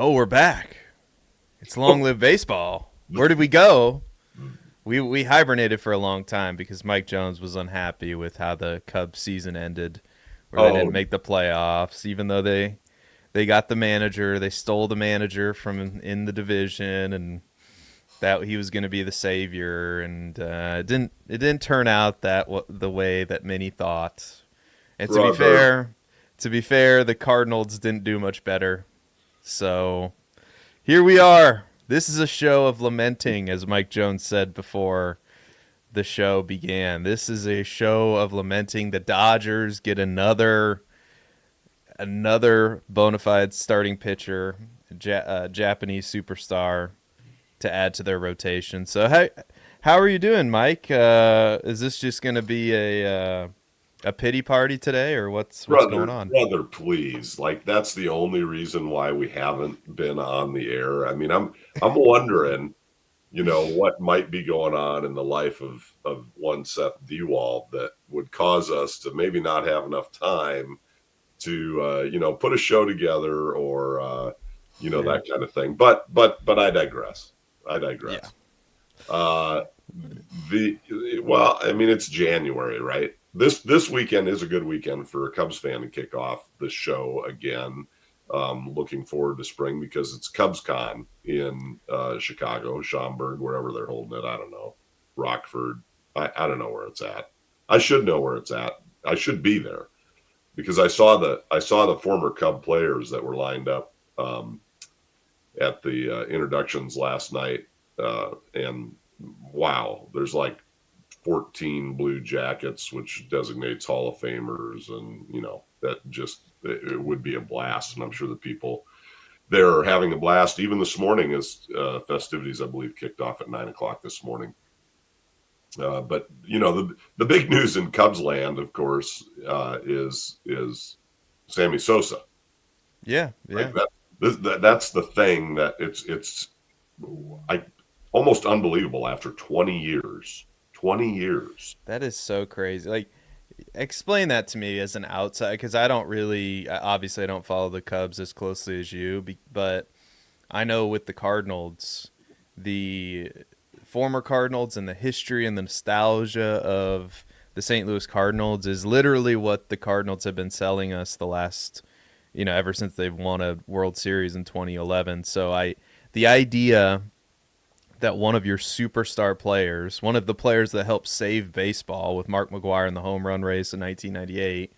Oh, we're back. It's long live baseball. Where did we go? We hibernated for a long time because Mike Jones was unhappy with how the Cubs season ended, where they Oh, didn't make the playoffs, even though they got the manager. They stole the manager from in the division, and that he was going to be the savior, and it didn't turn out the way that many thought. And brother. to be fair, the Cardinals didn't do much better. So here we are. This is a show of lamenting, as Mike Jones said before the show began. This is a show of lamenting. The Dodgers get another bona fide starting pitcher, Japanese superstar, to add to their rotation. So how are you doing, Mike? Is this just going to be a pity party today, or what's going on? Brother, please. Like that's the only reason why we haven't been on the air. I mean, I'm wondering, what might be going on in the life of one Seth Dewald that would cause us to maybe not have enough time to put a show together or that kind of thing. But I digress. I Yeah. digress. Uh, I mean, it's January, right? This weekend is a good weekend for a Cubs fan to kick off the show again. Looking forward to spring because it's CubsCon in Chicago, Schaumburg, wherever they're holding it. I don't know, Rockford. I don't know where it's at. I should know where it's at. I should be there because I saw the former Cub players that were lined up at the introductions last night, and wow, there's like 14 Blue Jackets, which designates Hall of Famers, and that just it would be a blast, and I'm sure the people there are having a blast. Even this morning, as festivities I believe kicked off at 9 o'clock this morning. But the big news in Cubs land, of course, is Sammy Sosa. Yeah, Like yeah. that's the thing that it's I almost unbelievable after 20 years. 20 years. That is so crazy. Like, explain that to me as an outside, because I don't really, obviously, I don't follow the Cubs as closely as you, but I know with the Cardinals, the former Cardinals and the history and the nostalgia of the St. Louis Cardinals is literally what the Cardinals have been selling us the last, ever since they've won a World Series in 2011. So the idea that one of your superstar players, one of the players that helped save baseball with Mark McGwire in the home run race in 1998,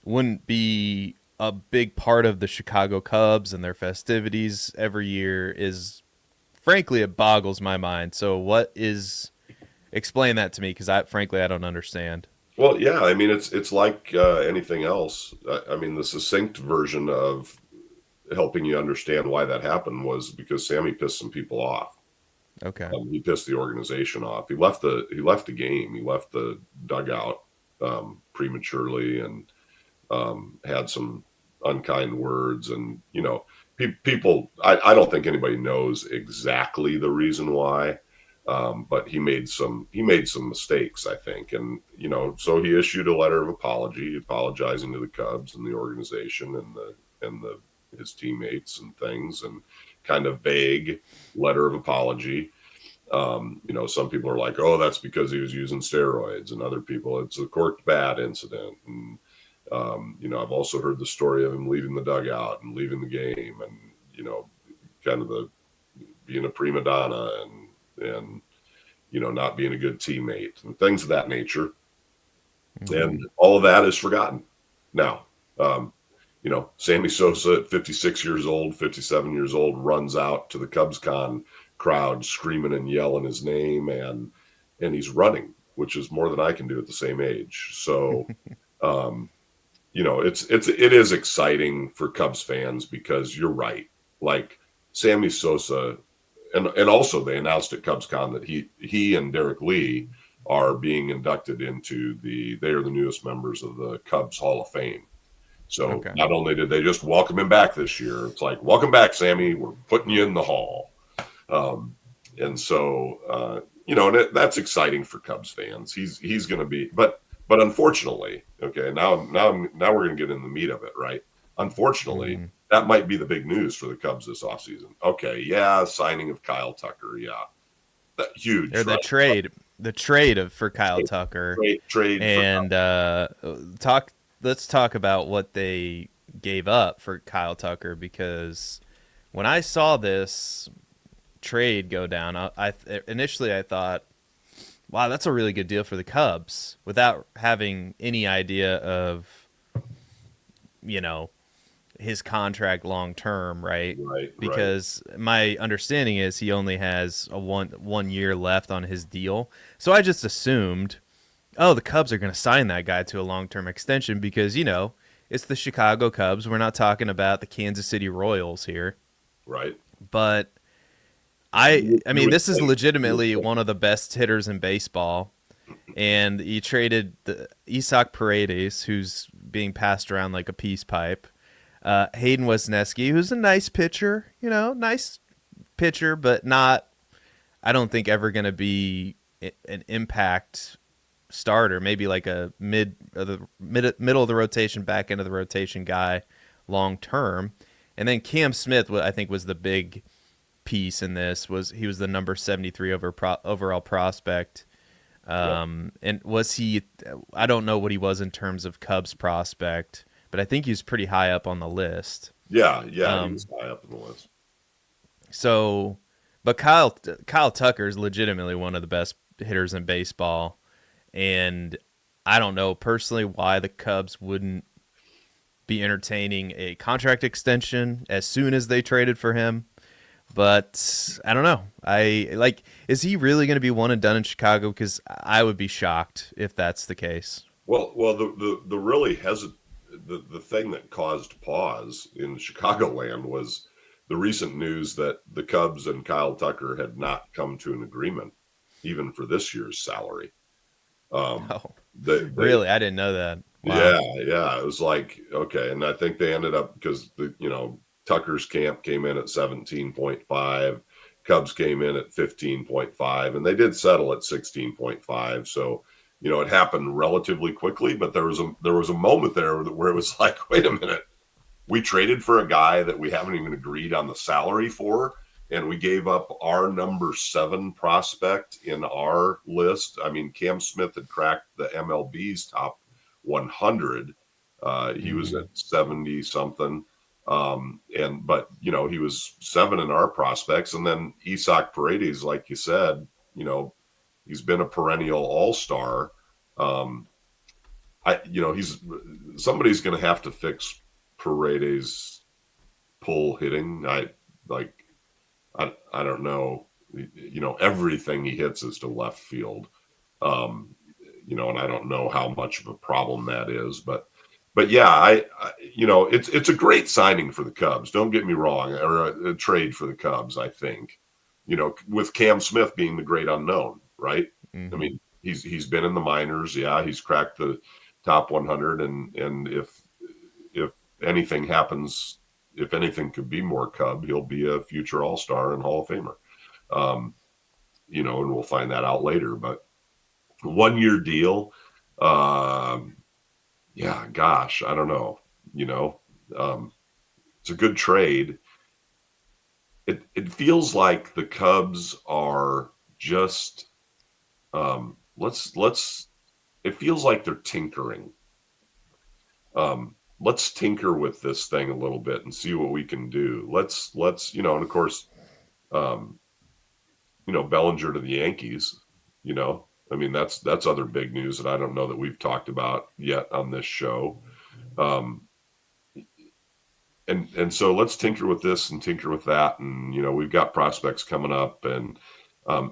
wouldn't be a big part of the Chicago Cubs and their festivities every year is, frankly, it boggles my mind. So explain that to me, because frankly, I don't understand. Well, yeah, I mean it's like anything else. I mean the succinct version of helping you understand why that happened was because Sammy pissed some people off. Okay. He pissed the organization off. He left the game. He left the dugout prematurely and had some unkind words. And people. I don't think anybody knows exactly the reason why, but he made some mistakes, I think. And so he issued a letter of apology, apologizing to the Cubs and the organization and his teammates and things, and kind of vague letter of apology. Some people are like, "Oh, that's because he was using steroids," and other people, it's a corked bat incident. And I've also heard the story of him leaving the dugout and leaving the game, and kind of the being a prima donna and not being a good teammate and things of that nature. Mm-hmm. And all of that is forgotten now. Sammy Sosa at 56 years old, 57 years old, runs out to the CubsCon crowd screaming and yelling his name, and he's running, which is more than I can do at the same age. So, it is exciting for Cubs fans because you're right. Like Sammy Sosa, and also they announced at CubsCon that he and Derek Lee are being inducted into they are the newest members of the Cubs Hall of Fame. So Okay. not only did they just welcome him back this year, it's like, welcome back, Sammy. We're putting you in the hall. And so, and that's exciting for Cubs fans. He's going to be, but unfortunately, okay, now we're going to get in the meat of it, right? Unfortunately, Mm. that might be the big news for the Cubs this offseason. Okay, yeah, signing of Kyle Tucker, yeah, that Or huge, right? the trade of for Kyle Tucker, Trade for and talk. Let's talk about what they gave up for Kyle Tucker, because when I saw this trade go down, I initially I thought, wow, that's a really good deal for the Cubs, without having any idea of, you know, his contract long term, right? right. Because my understanding is he only has a one year left on his deal. So I just assumed, oh, the Cubs are going to sign that guy to a long term extension because, it's the Chicago Cubs. We're not talking about the Kansas City Royals here. Right. But I You mean, would this is think. You would legitimately think. one of the best hitters in baseball. And he traded the Isak Paredes, who's being passed around like a peace pipe. Hayden Wesneski, who's a nice pitcher, nice pitcher, but not, I don't think, ever going to be an impact starter. Maybe like a middle of the rotation, back end of the rotation guy long term. And then Cam Smith, I think, was the big piece in this. He was the number 73 overall prospect. Yep. And was he? I don't know what he was in terms of Cubs prospect, but I think he was pretty high up on the list. Yeah, he was Um, high up in the list. so, but Kyle Tucker is legitimately one of the best hitters in baseball, and I don't know personally why the Cubs wouldn't be entertaining a contract extension as soon as they traded for him. But I don't know. Is he really going to be one and done in Chicago? Because I would be shocked if that's the case. Well, the really the thing that caused pause in Chicagoland was the recent news that the Cubs and Kyle Tucker had not come to an agreement, even for this year's salary. Um, Oh, they really? I didn't know that. Wow. yeah, it was like, okay. And I think they ended up because Tucker's camp came in at 17.5, Cubs came in at 15.5, and they did settle at 16.5. So, it happened relatively quickly, but there was a moment there where it was like, wait a minute, we traded for a guy that we haven't even agreed on the salary for, and we gave up our number 7 prospect in our list. I mean, Cam Smith had cracked the MLB's top 100. He was Mm-hmm. at 70 something. But he was 7 in our prospects. And then Isak Paredes, like you said, he's been a perennial all-star. Um, he's somebody's going to have to fix Paredes pull hitting. I don't know. Everything he hits is to left field. Um, and I don't know how much of a problem that is, but yeah, it's a great signing for the Cubs. Don't get me wrong, or a trade for the Cubs. I think, with Cam Smith being the great unknown, right? I Mm-hmm. mean, he's been in the minors. Yeah, he's cracked the top 100, and if anything happens, if anything could be more Cub, he'll be a future All Star and Hall of Famer. Um, and we'll find that out later. But 1 year deal. Um, yeah, gosh, I don't know. You know, um, it's a good trade. It feels like the Cubs are just let's. It feels like they're tinkering. Let's tinker with this thing a little bit and see what we can do. Let's and of course, um, Bellinger to the Yankees. I mean that's other big news that I don't know that we've talked about yet on this show. Um, and so let's tinker with this and tinker with that, and we've got prospects coming up, and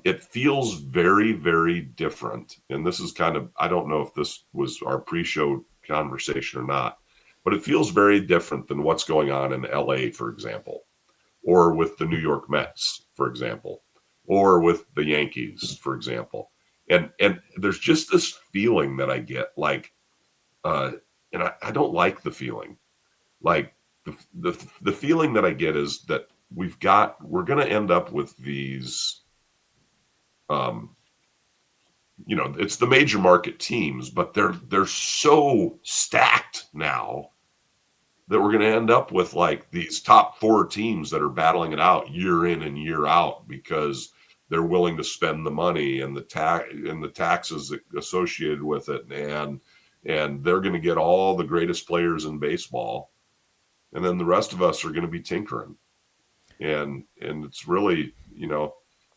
it feels very, very different. And this is kind of, I don't know if this was our pre-show conversation or not, but it feels very different than what's going on in LA, for example, or with the New York Mets, for example, or with the Yankees, for example. And there's just this feeling that I get like, and I don't like the feeling. Like the feeling that I get is that we're going to end up with these, um, it's the major market teams, but they're so stacked now that we're going to end up with like these top four teams that are battling it out year in and year out because they're willing to spend the money and the taxes associated with it, and they're going to get all the greatest players in baseball, and then the rest of us are going to be tinkering, and it's really,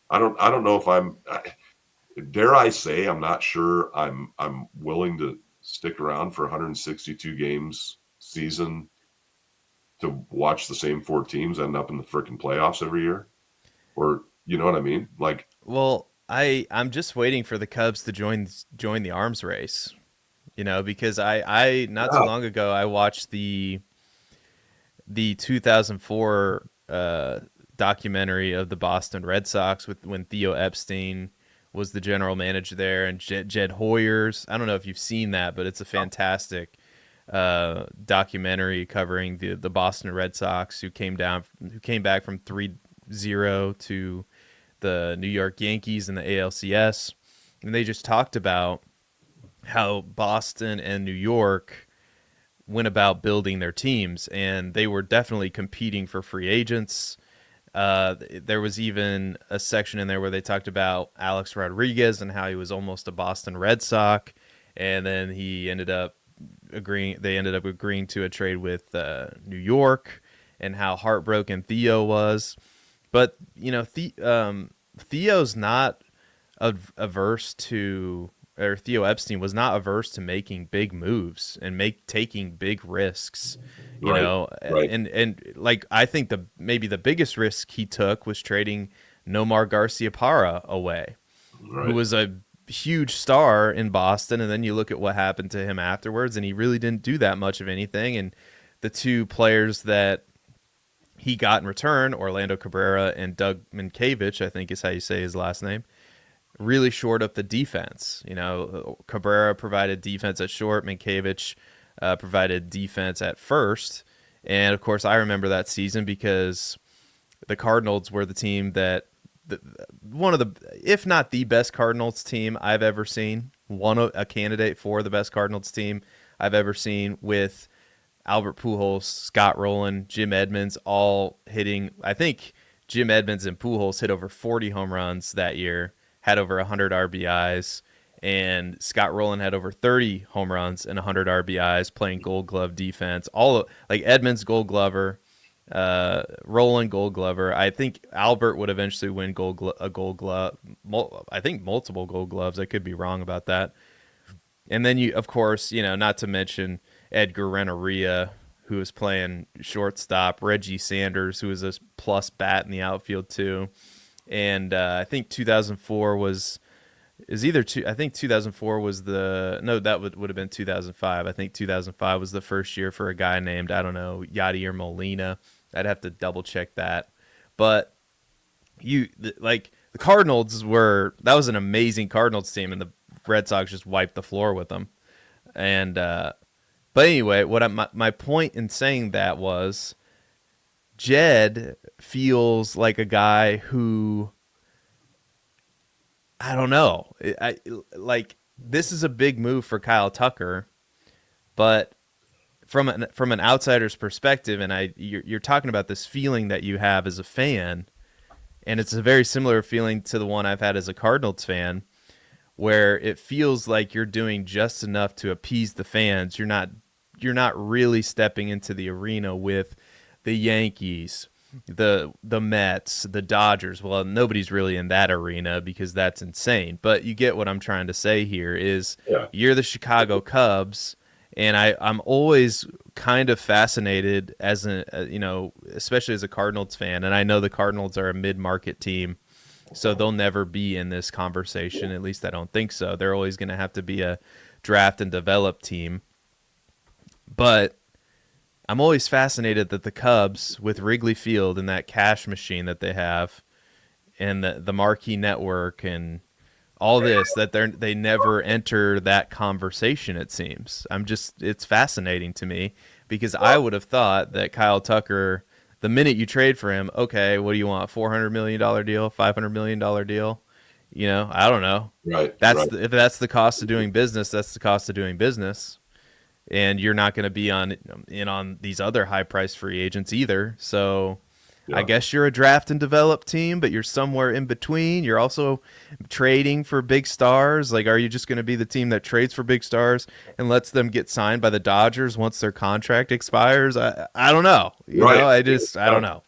I don't know if dare I say, I'm not sure I'm willing to stick around for 162 games season to watch the same four teams end up in the freaking playoffs every year. Or you know what I mean? Like, Well, I'm just waiting for the Cubs to join the arms race. Because I not too yeah, long ago I watched the 2004 documentary of the Boston Red Sox with when Theo Epstein was the general manager there, and Jed Hoyers. I don't know if you've seen that, but it's a fantastic documentary covering the Boston Red Sox who came back from 3-0 to the New York Yankees in the ALCS, and they just talked about how Boston and New York went about building their teams, and they were definitely competing for free agents. There was even a section in there where they talked about Alex Rodriguez and how he was almost a Boston Red Sox, and then he ended up agreeing. They ended up agreeing to a trade with New York, and how heartbroken Theo was. But Theo's not averse to, or Theo Epstein was not averse to making big moves and taking big risks, right, right, and like I think maybe the biggest risk he took was trading Nomar Garciaparra away, who right. was a huge star in Boston, and then you look at what happened to him afterwards, and he really didn't do that much of anything. And the two players that he got in return, Orlando Cabrera and Doug Minkiewicz, I think is how you say his last name, really shored up the defense. Cabrera provided defense at short, Minkiewicz provided defense at first. And of course, I remember that season because the Cardinals were the team that one of the, if not the best Cardinals team I've ever seen, a candidate for the best Cardinals team I've ever seen, with Albert Pujols, Scott Rowland, Jim Edmonds, all hitting. I think Jim Edmonds and Pujols hit over 40 home runs that year, had over 100 RBIs, and Scott Rowland had over 30 home runs and 100 RBIs, playing Gold Glove defense. Like Edmonds, Gold Glover, Rowland, Gold Glover. I think Albert would eventually win a Gold Glove. I think multiple Gold Gloves. I could be wrong about that. And then of course, not to mention Edgar Renteria, who was playing shortstop, Reggie Sanders, who was a plus bat in the outfield too, and I think 2004 was is either two. I think 2004 was the no, that would have been 2005. I think 2005 was the first year for a guy named, I don't know, Yadier Molina. I'd have to double check that, but like the Cardinals that was an amazing Cardinals team, and the Red Sox just wiped the floor with them. And but anyway, my point in saying that was Jed feels like a guy who, I don't know. Like this is a big move for Kyle Tucker, but from an outsider's perspective, and you're talking about this feeling that you have as a fan, and it's a very similar feeling to the one I've had as a Cardinals fan, where it feels like you're doing just enough to appease the fans. You're not really stepping into the arena with the Yankees, the Mets, the Dodgers. Well, nobody's really in that arena because that's insane. But you get what I'm trying to say here is Yeah, you're the Chicago Cubs, and I'm always kind of fascinated as especially as a Cardinals fan, and I know the Cardinals are a mid-market team, so they'll never be in this conversation. At least I don't think so. They're always going to have to be a draft and develop team. But I'm always fascinated that the Cubs, with Wrigley Field and that cash machine that they have, and the marquee network and all this, that they never enter that conversation. It seems it's fascinating to me because I would have thought that Kyle Tucker, the minute you trade for him, okay, what do you want? $400 million deal, $500 million deal? I don't know. right, right. If that's the cost of doing business, that's the cost of doing business. and you're not going to be on these other high price free agents either. So I Yeah. guess you're a draft and develop team, but you're somewhere in between. You're also trading for big stars. Like, are you just going to be the team that trades for big stars and lets them get signed by the Dodgers once their contract expires? I don't know. Right. I Yeah. don't know.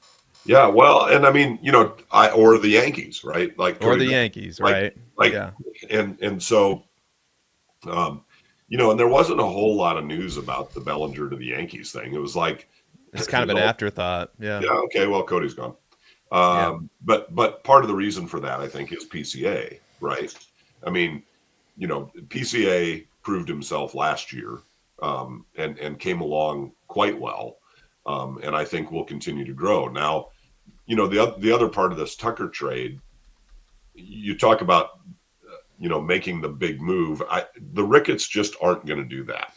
Yeah, well, and I mean, I or the Yankees, right? Like Or Cody the Bellinger, Yankees, like right? like, Yeah, and so, um, and there wasn't a whole lot of news about the Bellinger to the Yankees thing. It was like, it's kind of an afterthought. Yeah, yeah, okay, well, Cody's gone. yeah, But part of the reason for that, I think, is PCA, right? I mean, PCA proved himself last year, and came along quite well, and I think will continue to grow. Now, the other part of this Tucker trade, you talk about, making the big move. The Ricketts just aren't going to do that.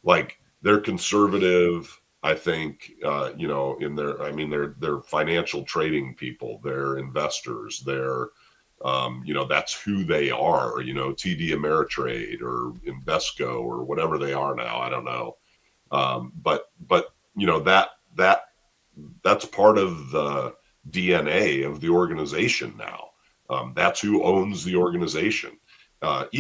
Like, they're conservative. I think, in their, I mean, they're financial trading people, they're investors, they're, that's who they are, TD Ameritrade or Invesco or whatever they are now. I don't know. But that's part of the DNA of the organization now. That's who owns the organization.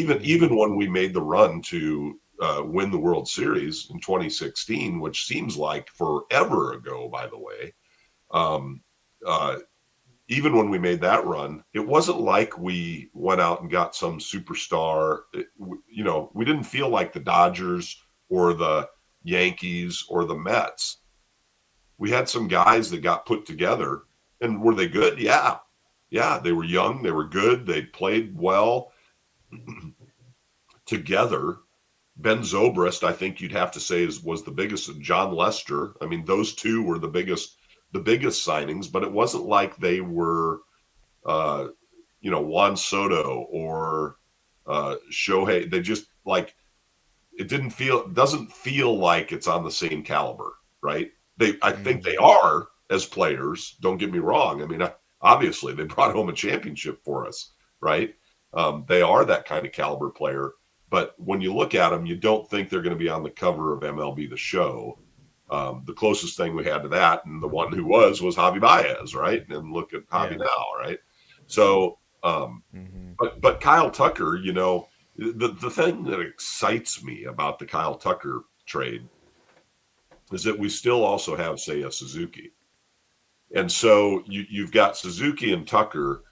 hmm Even when we made the run to win the World Series in 2016, which seems like forever ago, by the way. Um, uh, Even when we made that run, it wasn't like we went out and got some superstar. We didn't feel like the Dodgers or the Yankees or the Mets. We had some guys that got put together. And were they good? Yeah. Yeah, they were young, they were good, they played well together. Ben Zobrist, I think you'd have to say was the biggest. John Lester. I mean, those two were the biggest signings, but it wasn't like they were, uh, Juan Soto or Shohei. They just, like, doesn't feel like it's on the same caliber, right? I think they hmm are as players. Don't get me wrong. I mean, obviously they brought home a championship for us, right? They are that kind of caliber player, but when you look at them, you don't think they're going to be on the cover of MLB The Show. The closest thing we had to that, and the one who was Javi Baez, right? And look at Javi yeah, now, right? So, hmm but Kyle Tucker, the thing that excites me about the Kyle Tucker trade is that we still also have, say, a Suzuki. And so you've got Suzuki and Tucker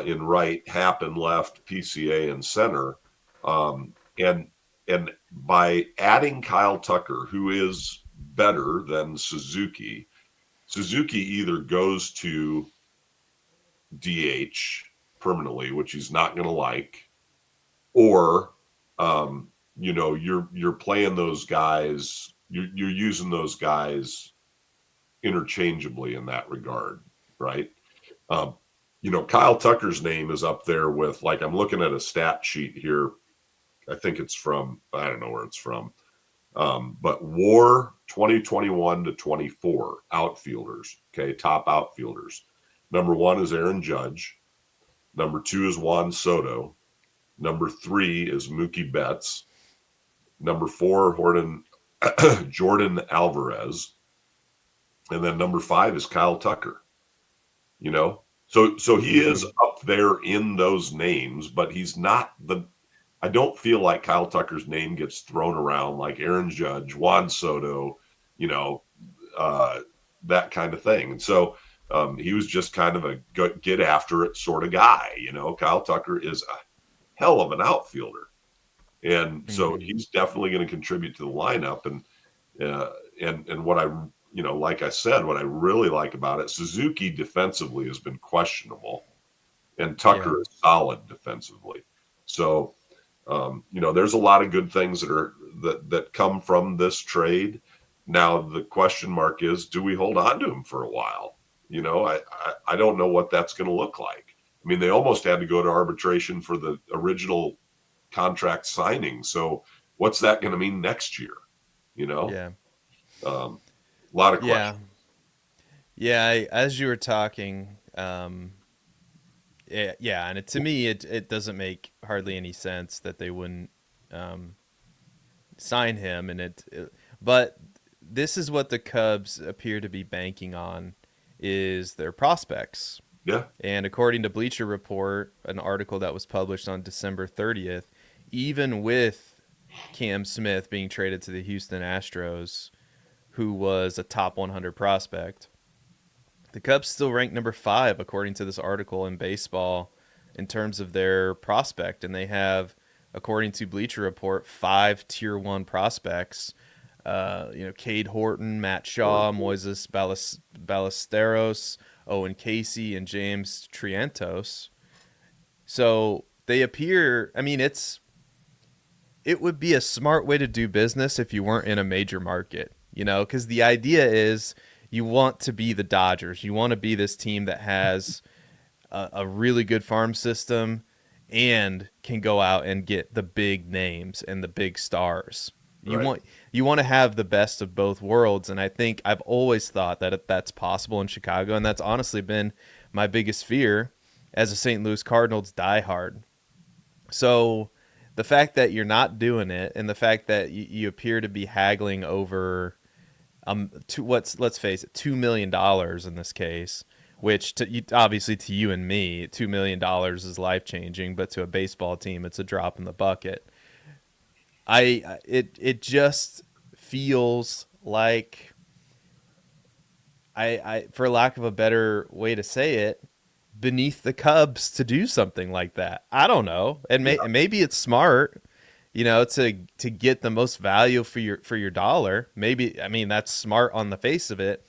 in right, Happ in left, PCA in center. And by adding Kyle Tucker, who is better than Suzuki, Suzuki either goes to DH permanently, which he's not going to like, or you're playing those guys, you're using those guys interchangeably in that regard, right? um, Kyle Tucker's name is up there with, like, I'm looking at a stat sheet here. I think it's from, I don't know where it's from, but WAR 2021 to 24 outfielders. Okay, top outfielders. Number one is Aaron Judge. Number two is Juan Soto. Number three is Mookie Betts. Number four, Jordan Alvarez. And then number five is Kyle Tucker. So he is hmm up there in those names, but he's not I don't feel like Kyle Tucker's name gets thrown around like Aaron Judge, Juan Soto, you know, uh, that kind of thing. And so he was just kind of a get after it sort of guy. Kyle Tucker is a hell of an outfielder. And so hmm he's definitely going to contribute to the lineup. Uh, and what like I said, what I really like about it, Suzuki defensively has been questionable, and yeah, Tucker is solid defensively. So, there's a lot of good things that come from this trade. Now the question mark is, do we hold on to him for a while? I don't know what that's going to look like. I mean, they almost had to go to arbitration for the original contract signing. So what's that going to mean next year? You know, yeah, a lot of yeah, questions. yeah. As you were talking, yeah, and to me, it doesn't make hardly any sense that they wouldn't. Um, sign him, but this is what the Cubs appear to be banking on is their prospects. Yeah, And according to Bleacher Report, an article that was published on December 30th, even with Cam Smith being traded to the Houston Astros, who was a top 100 prospect, the Cubs still rank number 5 according to this article in baseball in terms of their prospect, and they have, according to Bleacher Report, 5 tier 1 prospects. Cade Horton, Matt Shaw, Moises Ballesteros, Owen Casey, and James Triantos. So they appear. I mean, it would be a smart way to do business if you weren't in a major market, because the idea is you want to be the Dodgers. You want to be this team that has a really good farm system and can go out and get the big names and the big stars. You right. want you want to have the best of both worlds, and I think I've always thought that that's possible in Chicago, and that's honestly been my biggest fear as a St. Louis Cardinals diehard. So the fact that you're not doing it, and the fact that you appear to be haggling over let's face it, $2 million in this case, which obviously to you and me, $2 million is life changing, but to a baseball team, it's a drop in the bucket. It just feels like I for lack of a better way to say it, beneath the Cubs to do something like that. I don't know, and Yeah, maybe it's smart, to get the most value for your dollar. Maybe, I mean, that's smart on the face of it,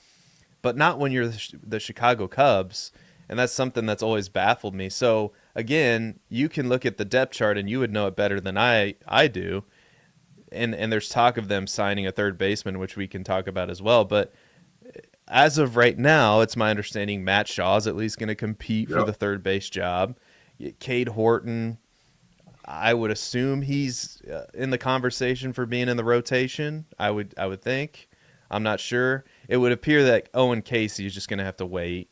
but not when you're the Chicago Cubs, and that's something that's always baffled me. So again, you can look at the depth chart and you would know it better than I do. And there's talk of them signing a third baseman, which we can talk about as well. But as of right now, it's my understanding Matt Shaw is at least going to compete for yeah, the third base job. Cade Horton, I would assume he's in the conversation for being in the rotation. I would think. I'm not sure. It would appear that Owen Casey is just going to have to wait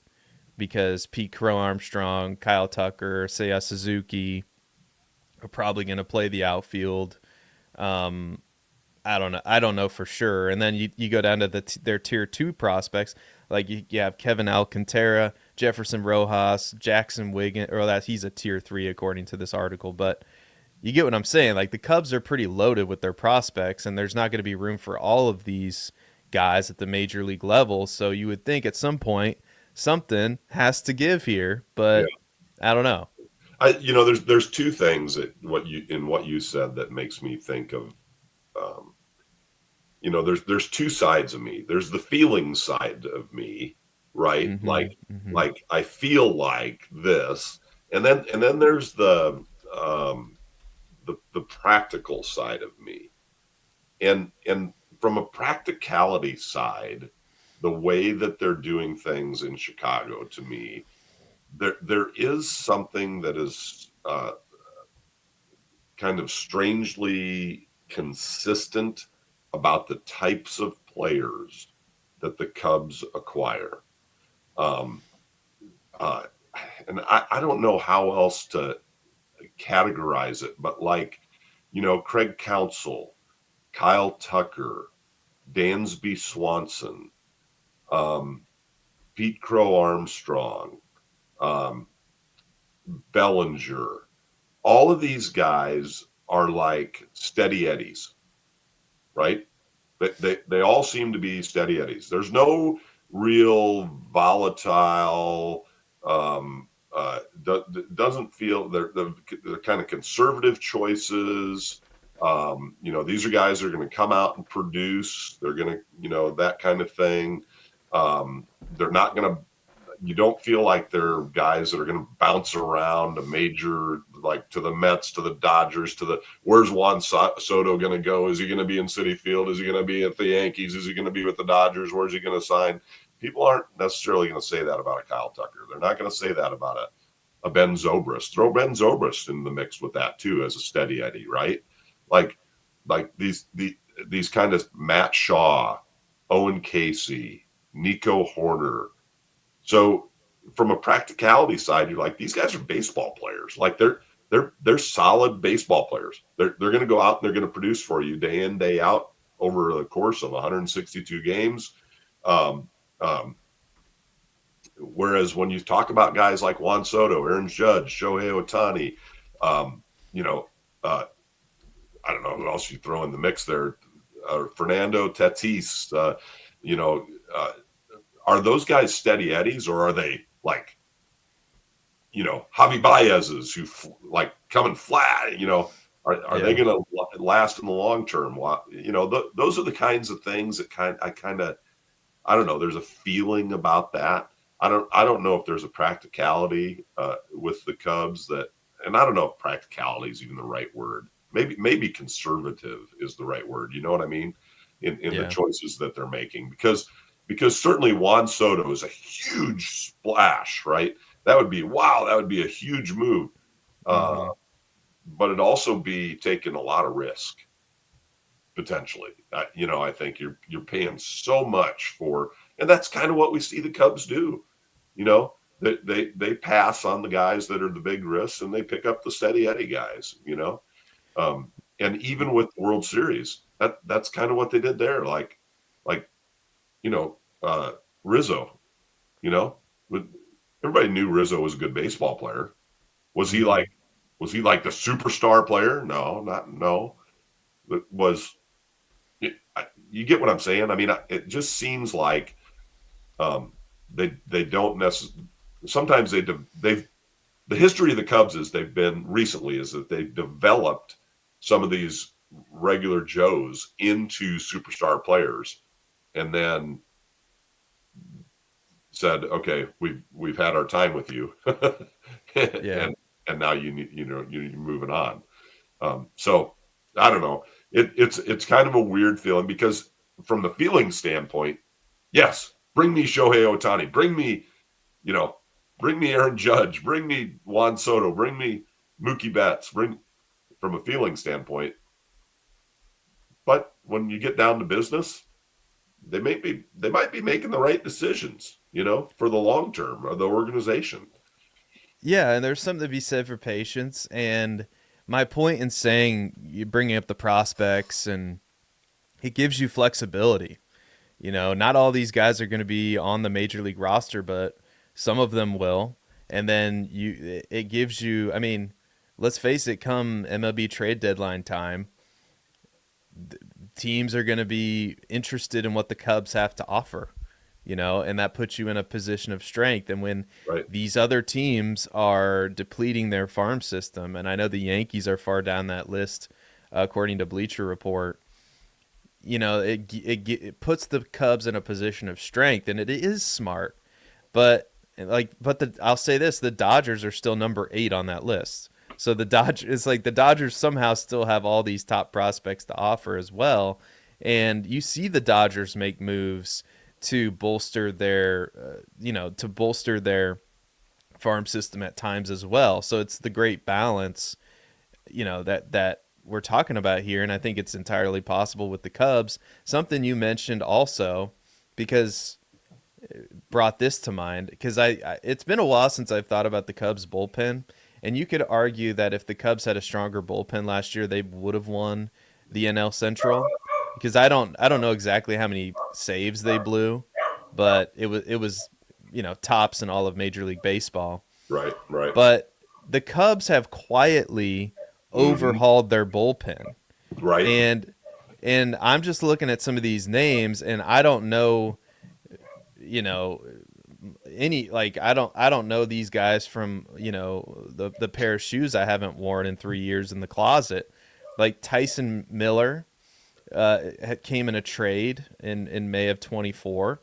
because Pete Crow Armstrong, Kyle Tucker, Seiya Suzuki are probably going to play the outfield. Um, I don't know. I don't know for sure. And then you go down to their tier 2 prospects, like you have Kevin Alcantara, Jefferson Rojas, Jackson Wiggins, or that he's a tier 3 according to this article. But you get what I'm saying. Like the Cubs are pretty loaded with their prospects, and there's not going to be room for all of these guys at the major league level. So you would think at some point something has to give here, yeah. but I don't know. There's two things that what you said that makes me think of, um, there's two sides of me. There's the feeling side of me, right? Mm-hmm. Like Mm-hmm. like I feel like this, and then there's the practical side of me. And from a practicality side, the way that they're doing things in Chicago, to me, there is something that is kind of strangely consistent about the types of players that the Cubs acquire. Um, uh, and I don't know how else to categorize it, but Craig Counsell, Kyle Tucker, Dansby Swanson, um, Pete Crow Armstrong, um, Bellinger, all of these guys are like steady eddies, right? They all seem to be steady eddies. There's no real volatile. Doesn't feel they're kind of conservative choices. These are guys that are going to come out and produce. They're going to, that kind of thing. They're not going to you don't feel like they're guys that are going to bounce around a major, like to the Mets, to the Dodgers, to the where's Juan Soto going to go? Is he going to be in Citi Field? Is he going to be at the Yankees? Is he going to be with the Dodgers? Where's he going to sign? People aren't necessarily going to say that about a Kyle Tucker. They're not going to say that about a Ben Zobrist. Throw Ben Zobrist in the mix with that too as a steady Eddie, right? Like these kind of Matt Shaw, Owen Casey, Nico Horner. So from a practicality side, you're like, these guys are baseball players. Like they're solid baseball players. They're going to go out and they're going to produce for you day in, day out over the course of 162 games. Um, um, Whereas when you talk about guys like Juan Soto, Aaron Judge, Shohei Ohtani, um, you know, uh, I don't know who else you throw in the mix there. Fernando Tatis, you know, uh, are those guys steady eddies, or are they like, Javi Baez's who like coming flat? Are they Yeah. going to last in the long term? Those are the kinds of things that I don't know. There's a feeling about that. I don't know if there's a practicality with the Cubs and I don't know if practicality is even the right word. Maybe conservative is the right word. You know what I mean? In the Yeah. choices that they're making, because certainly Juan Soto is a huge splash, right? That would be wow. That would be a huge move, uh, Mm-hmm. but it'd also be taking a lot of risk potentially. I think you're paying so much for, and that's kind of what we see the Cubs do. They pass on the guys that are the big risks, and they pick up the steady Eddie guys. And even with the World Series, that's kind of what they did there. Like you know, Rizzo. You know, with everybody knew Rizzo was a good baseball player. Was he Mm-hmm. like was he like the superstar player? No, not no. It was you get what I'm saying? I mean, it just seems like um, they don't necessarily. Sometimes they've the history of the Cubs is they've been recently is that they've developed some of these regular Joes into superstar players, and then said, "Okay, we've had our time with you, Yeah. and now you're moving on." So I don't know. It's kind of a weird feeling because from the feeling standpoint, yes, bring me Shohei Ohtani, you know, bring me Aaron Judge, bring me Juan Soto, bring me Mookie Betts, bring from a feeling standpoint. But when you get down to business, they might be making the right decisions, for the long term of the organization. Yeah, and there's something to be said for patience. And my point in saying you bringing up the prospects and it gives you flexibility. Not all these guys are going to be on the major league roster, but some of them will. And then it gives you. I mean, let's face it. Come MLB trade deadline time, teams are going to be interested in what the Cubs have to offer. And that puts you in a position of strength. And when Right. these other teams are depleting their farm system, and I know the Yankees are far down that list, according to Bleacher Report, it puts the Cubs in a position of strength, and it is smart. But I'll say this: the Dodgers are still number 8 on that list. So the Dodgers somehow still have all these top prospects to offer as well, and you see the Dodgers make moves to bolster their farm system at times as well. So it's the great balance, that we're talking about here, and I think it's entirely possible with the Cubs. Something you mentioned also, because brought this to mind, because it's been a while since I've thought about the Cubs bullpen, and you could argue that if the Cubs had a stronger bullpen last year, they would have won the NL Central. Because I don't know exactly how many saves they blew, but it was tops in all of Major League Baseball. Right. Right. But the Cubs have quietly Hmm. overhauled their bullpen. Right. And I'm just looking at some of these names, and I don't know, you know, I don't know these guys from the pair of shoes I haven't worn in 3 years in the closet. Like Tyson Miller came in a trade in May of 24,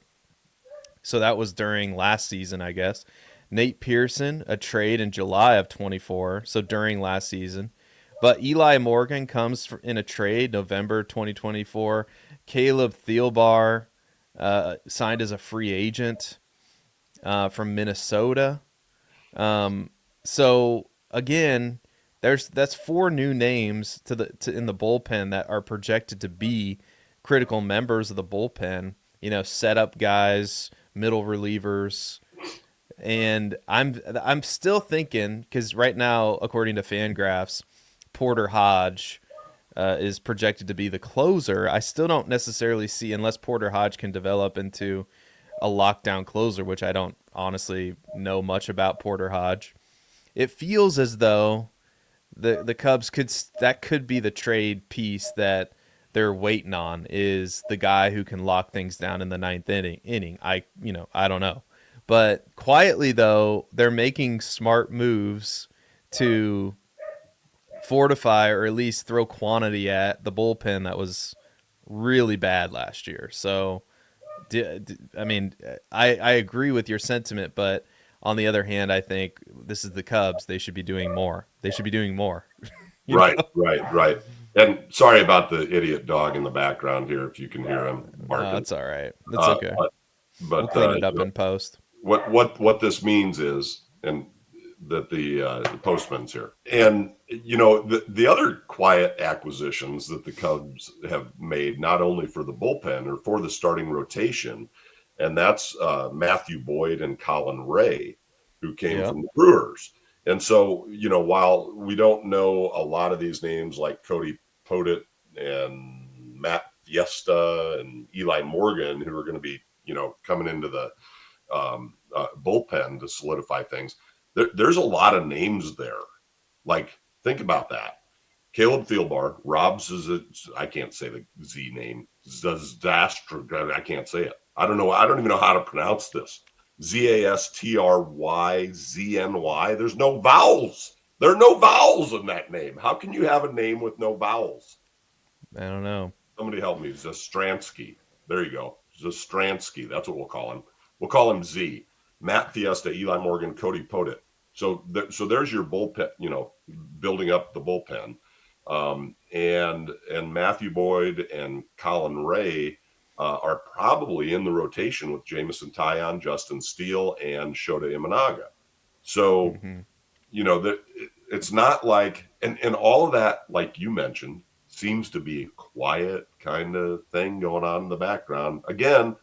so that was during last season, I guess. Nate Pearson, a trade in July of 24, so during last season. But Eli Morgan comes in a trade November 2024. Caleb Thielbar signed as a free agent from Minnesota. Um, so again, that's 4 new names in the bullpen that are projected to be critical members of the bullpen. Setup guys, middle relievers. And I'm still thinking, because right now, according to Fangraphs, Porter Hodge is projected to be the closer. I still don't necessarily see, unless Porter Hodge can develop into a lockdown closer, which I don't honestly know much about Porter Hodge. It feels as though the Cubs could be the trade piece that they're waiting on, is the guy who can lock things down in the ninth inning. I don't know. But quietly though, they're making smart moves to fortify or at least throw quantity at the bullpen that was really bad last year. So I mean, I agree with your sentiment, but on the other hand, I think this is the Cubs. They should be doing more. They should be doing more. you Right, know? right, right. And sorry about the idiot dog in the background here, if you can hear him No, barking. that's all right. That's Uh, okay. but We'll clean it you up know, in post. what this means is, and that the postman's here, and the other quiet acquisitions that the Cubs have made, not only for the bullpen or for the starting rotation, and that's Matthew Boyd and Colin Ray, who came Yeah. from the Brewers. And so, while we don't know a lot of these names like Cody Podit and Matt Fiesta and Eli Morgan, who are going to be, coming into the bullpen to solidify things, there's a lot of names there. Like, think about that. Caleb Thielbar, Rob's I can't say the Z name. Zastry, I can't say it. I don't know. I don't even know how to pronounce this. Zastryzny. There's no vowels. There are no vowels in that name. How can you have a name with no vowels? I don't know. Somebody help me. Zastransky. There you go. Zastransky. That's what we'll call him. We'll call him Z. Matt Fiesta, Eli Morgan, Cody Podit. So there's your bullpen, building up the bullpen. And Matthew Boyd and Colin Ray are probably in the rotation with Jamison Taillon, Justin Steele, and Shota Imanaga. So, Mm-hmm. it's not like, and all of that, like you mentioned, seems to be a quiet kind of thing going on in the background. Again,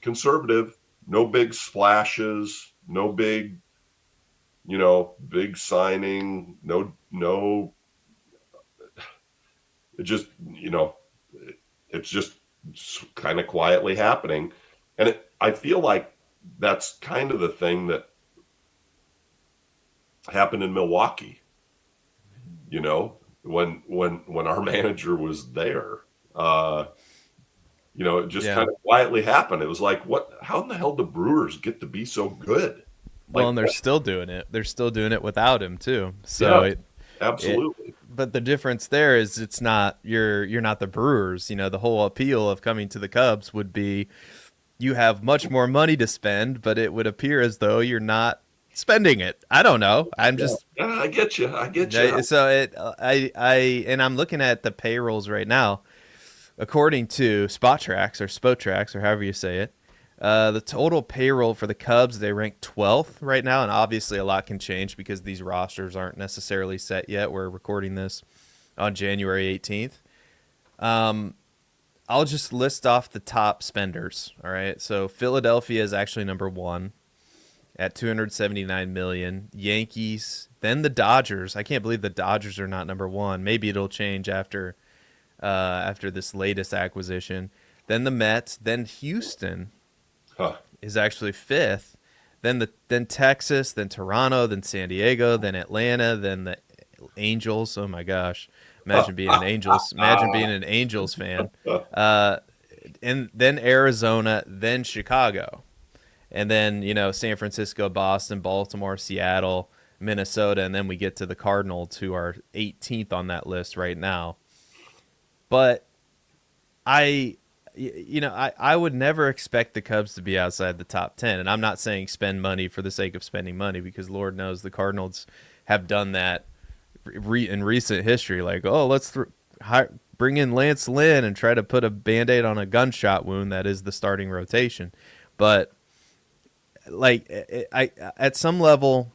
conservative, no big splashes, no big, big signing, no, it just, it's just kind of quietly happening. And I feel like that's kind of the thing that happened in Milwaukee, when our manager was there. It just Yeah. kind of quietly happened. It was like, how in the hell do Brewers get to be so good? Well, Like, and they're still doing it. They're still doing it without him too. yeah, So it absolutely. but the difference there is it's not you're not the Brewers. The whole appeal of coming to the Cubs would be you have much more money to spend, but it would appear as though you're not spending it. I don't know. I'm Yeah, just yeah, I get you. I get you. so it and I'm looking at the payrolls right now. According to Spotrax or however you say it, the total payroll for the Cubs, they rank 12th right now, and obviously a lot can change because these rosters aren't necessarily set yet. We're recording this on January 18th. I'll just list off the top spenders. All right, so Philadelphia is actually number one at 279 million. Yankees, then the Dodgers. I can't believe the Dodgers are not number one. Maybe it'll change after this latest acquisition. Then the Mets, then Houston Huh. is actually fifth. Then Texas, then Toronto, then San Diego, then Atlanta, then the Angels. Oh my gosh. Imagine being an Angels fan. And then Arizona, then Chicago. And then, San Francisco, Boston, Baltimore, Seattle, Minnesota, and then we get to the Cardinals, who are 18th on that list right now. But I would never expect the Cubs to be outside the top 10. And I'm not saying spend money for the sake of spending money, because Lord knows the Cardinals have done that in recent history. Like, oh, let's bring in Lance Lynn and try to put a Band-Aid on a gunshot wound that is the starting rotation. But like, I at some level,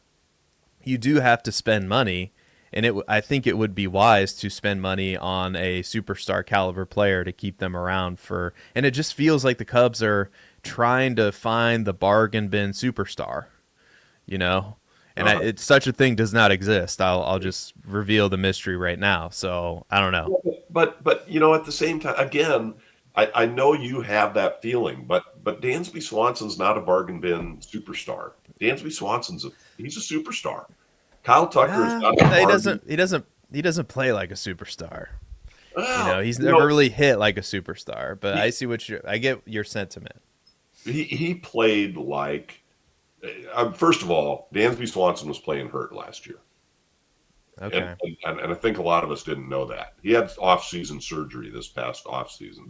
you do have to spend money. And I think it would be wise to spend money on a superstar caliber player to keep them around for. And it just feels like the Cubs are trying to find the bargain bin superstar. you know. And Uh-huh. it's such a thing does not exist. I'll just reveal the mystery right now. So I don't know. But at the same time, again, I know you have that feeling, but Dansby Swanson's not a bargain bin superstar. Dansby he's a superstar. Kyle Tucker is not a No, he bargain. doesn't. He doesn't. He doesn't play like a superstar. Well, He's never really hit like a superstar. But I he see what you. I get your sentiment. he played like. First of all, Dansby Swanson was playing hurt last year. And, Okay. and I think a lot of us didn't know that. He had off-season surgery this off-season.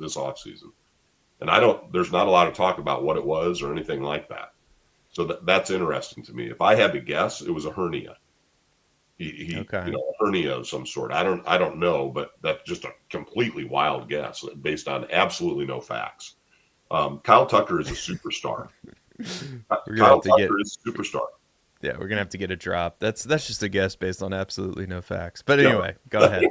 And there's not a lot of talk about what it was or anything like that. So that's interesting to me. If I had to guess, it was a hernia. Okay. A hernia of some sort. I don't know, but that's just a completely wild guess based on absolutely no facts. Kyle Tucker is a superstar. We're gonna have Kyle to get. Tucker is a superstar. Yeah, we're gonna have to get a drop. That's just a guess based on absolutely no facts. But Yeah, anyway, go ahead.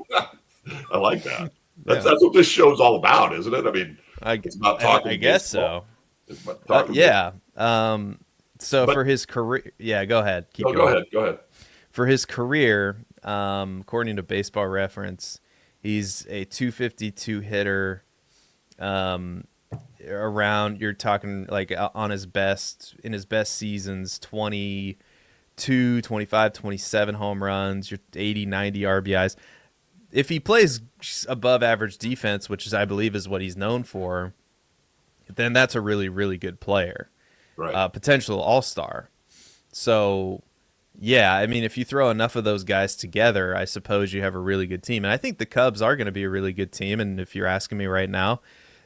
I like that. That's Yeah. that's what this show's all about, isn't it? I mean, I, it's about I talking guess baseball. so. It's about talking baseball. Yeah. So But for his career, yeah, go ahead. Keep no, go going. ahead. Go ahead. For his career, according to Baseball Reference, he's a 252 hitter. Um, Around you're talking like on his best in his best seasons 22, 25, 27 home runs, your 80, 90 RBIs. If he plays above average defense, which is I believe is what he's known for, then that's a really really good player, Right. potential all-star. So yeah, I mean, if you throw enough of those guys together, I suppose you have a really good team. And I think the Cubs are going to be a really good team. And if you're asking me right now,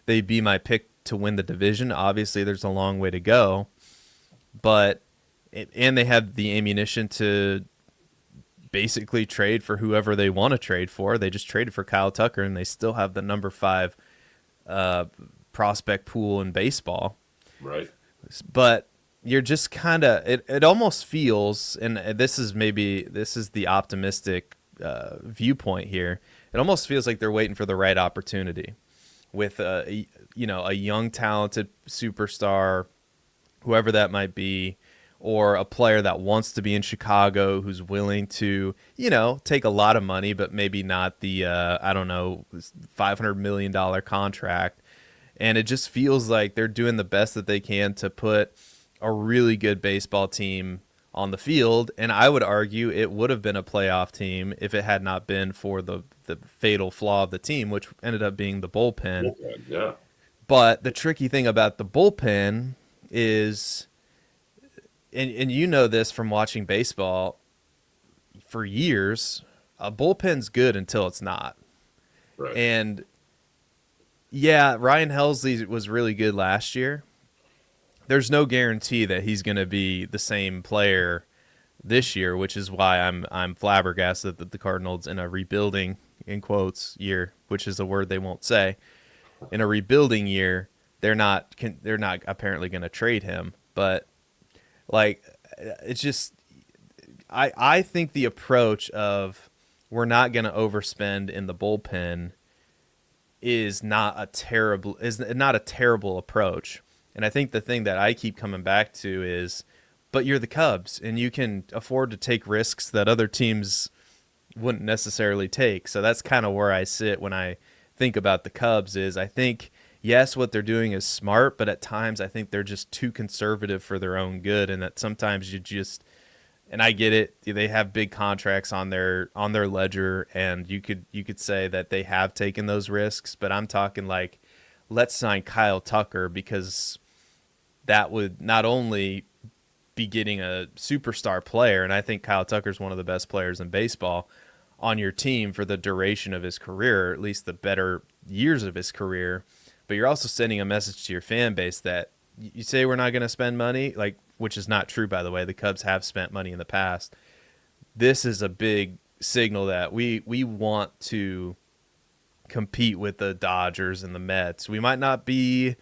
they'd be my pick to win the division. Obviously, there's a long way to go, but and they have the ammunition to basically trade for whoever they want to trade for. They just traded for Kyle Tucker, and they still have the number 5 uh, prospect pool in baseball. Right. But you're just kind of it almost feels, and this is the optimistic viewpoint here. It almost feels like they're waiting for the right opportunity with a young talented superstar, whoever that might be, or a player that wants to be in Chicago who's willing to take a lot of money but maybe not the I don't know, $500 million contract. And it just feels like they're doing the best that they can to put a really good baseball team on the field. And I would argue it would have been a playoff team if it had not been for the fatal flaw of the team, which ended up being the bullpen. Bullpen, yeah. But the tricky thing about the bullpen is, and you know this from watching baseball for years, a bullpen's good until it's not. Right. And yeah, Ryan Helsley was really good last year. There's no guarantee that he's going to be the same player this year, which is why I'm flabbergasted that the Cardinals in a rebuilding in quotes year, which is a word they won't say, in a rebuilding year, they're not apparently going to trade him. But like it's just I think the approach of we're not going to overspend in the bullpen is not a terrible approach. And I think the thing that I keep coming back to is, but you're the Cubs and you can afford to take risks that other teams wouldn't necessarily take. So that's kind of where I sit when I think about the Cubs is I think yes, what they're doing is smart, but at times I think they're just too conservative for their own good and that sometimes you just and I get it. They have big contracts on their ledger, and you could say that they have taken those risks. But I'm talking like, let's sign Kyle Tucker because that would not only be getting a superstar player, and I think Kyle Tucker's one of the best players in baseball on your team for the duration of his career, or at least the better years of his career. But you're also sending a message to your fan base that you say we're not going to spend money, like which is not true, by the way. The Cubs have spent money in the past. This is a big signal that we want to compete with the Dodgers and the Mets. We might not be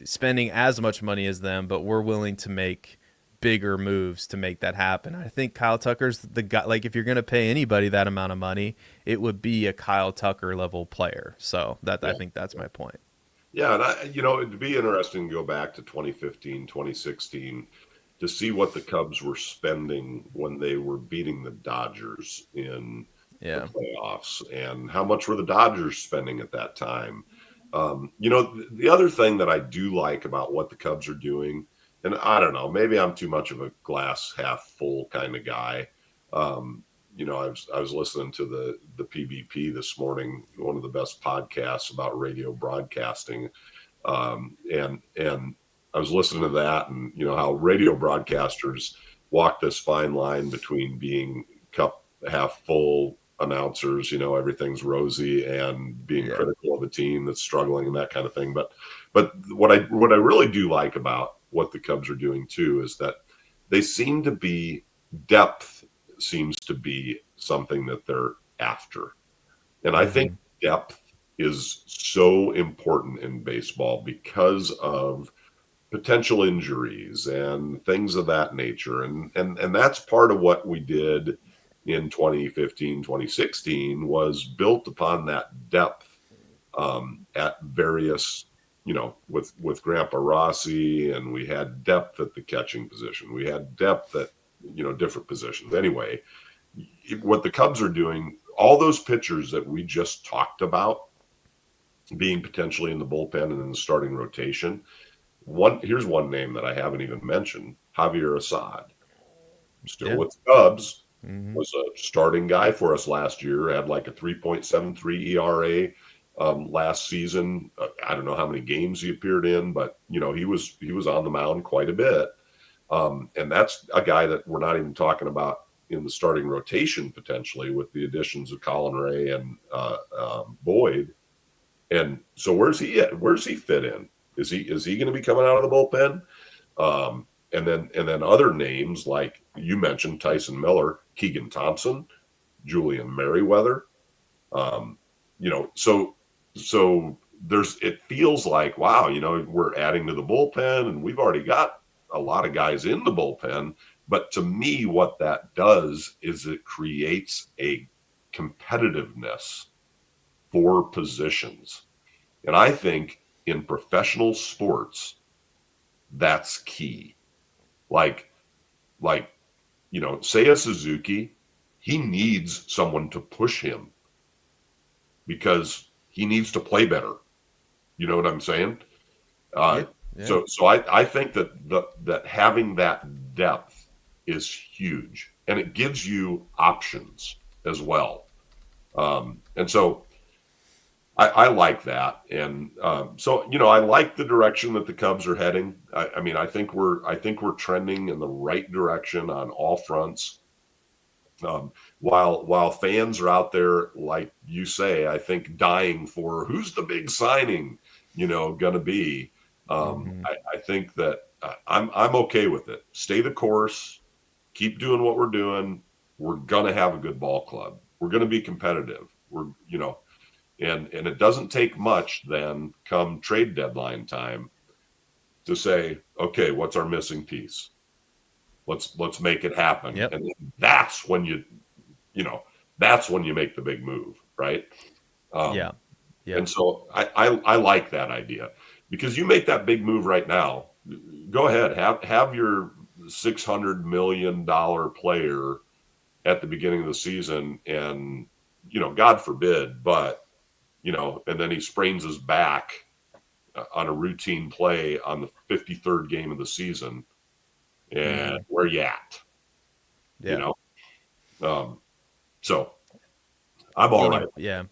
spending as much money as them, but we're willing to make bigger moves to make that happen. I think Kyle Tucker's the guy. Like if you're going to pay anybody that amount of money, it would be a Kyle Tucker level player. So that I Yeah. think that's my point. Yeah. And it'd be interesting to go back to 2015, 2016. to see what the Cubs were spending when they were beating the Dodgers in the Yeah. playoffs, and how much were the Dodgers spending at that time. The other thing that I do like about what the Cubs are doing, and I don't know, maybe I'm too much of a glass half full kind of guy. I was listening to the PBP this morning, one of the best podcasts about radio broadcasting, and I was listening to that, and how radio broadcasters walk this fine line between being cup half full announcers, everything's rosy, and being Yeah. critical of a team that's struggling and that kind of thing. But what I really do like about what the Cubs are doing too is that they seem to be depth seems to be something that they're after. And I think Mhm. depth is so important in baseball because of potential injuries and things of that nature. And that's part of what we did in 2015, 2016 was built upon that depth at various, with Grandpa Rossi, and we had depth at the catching position. We had depth at, different positions. Anyway, what the Cubs are doing, all those pitchers that we just talked about being potentially in the bullpen and in the starting rotation. Here's one name that I haven't even mentioned: Javier Assad, still Yeah. with the Cubs, Mhm. was a starting guy for us last year. Had like a 3.73 ERA last season. I don't know how many games he appeared in, but he was on the mound quite a bit. And that's a guy that we're not even talking about in the starting rotation potentially with the additions of Colin Ray and Boyd. And so where's he at? Where's he fit in? Is he going to be coming out of the bullpen? And then other names like you mentioned, Tyson Miller, Keegan Thompson, Julian Merriweather. Um, so it feels like, wow, we're adding to the bullpen, and we've already got a lot of guys in the bullpen. But to me, what that does is it creates a competitiveness for positions. And I think in professional sports, that's key. Like, like, say a Suzuki, he needs someone to push him because he needs to play better. You know what I'm saying? Uh, Yeah. Yeah. so I think that having that depth is huge, and it gives you options as well. And so I like that, and so I like the direction that the Cubs are heading. I mean, I think we're trending in the right direction on all fronts. While fans are out there, like you say, I think dying for who's the big signing, going to be. Mhm. I think that I'm okay with it. Stay the course, keep doing what we're doing. We're gonna have a good ball club. We're gonna be competitive. And it doesn't take much then come trade deadline time to say, okay, what's our missing piece? Let's make it happen. Yep. And that's when you know, that's when you make the big move, right? Yeah. Um, Yep. and so I like that idea because you make that big move right now. Go ahead, have your $600 million player at the beginning of the season, and God forbid, but and then he sprains his back on a routine play on the 53rd game of the season, and Mhm. where you at? You Yeah. know, um, so I'm all right. Yeah.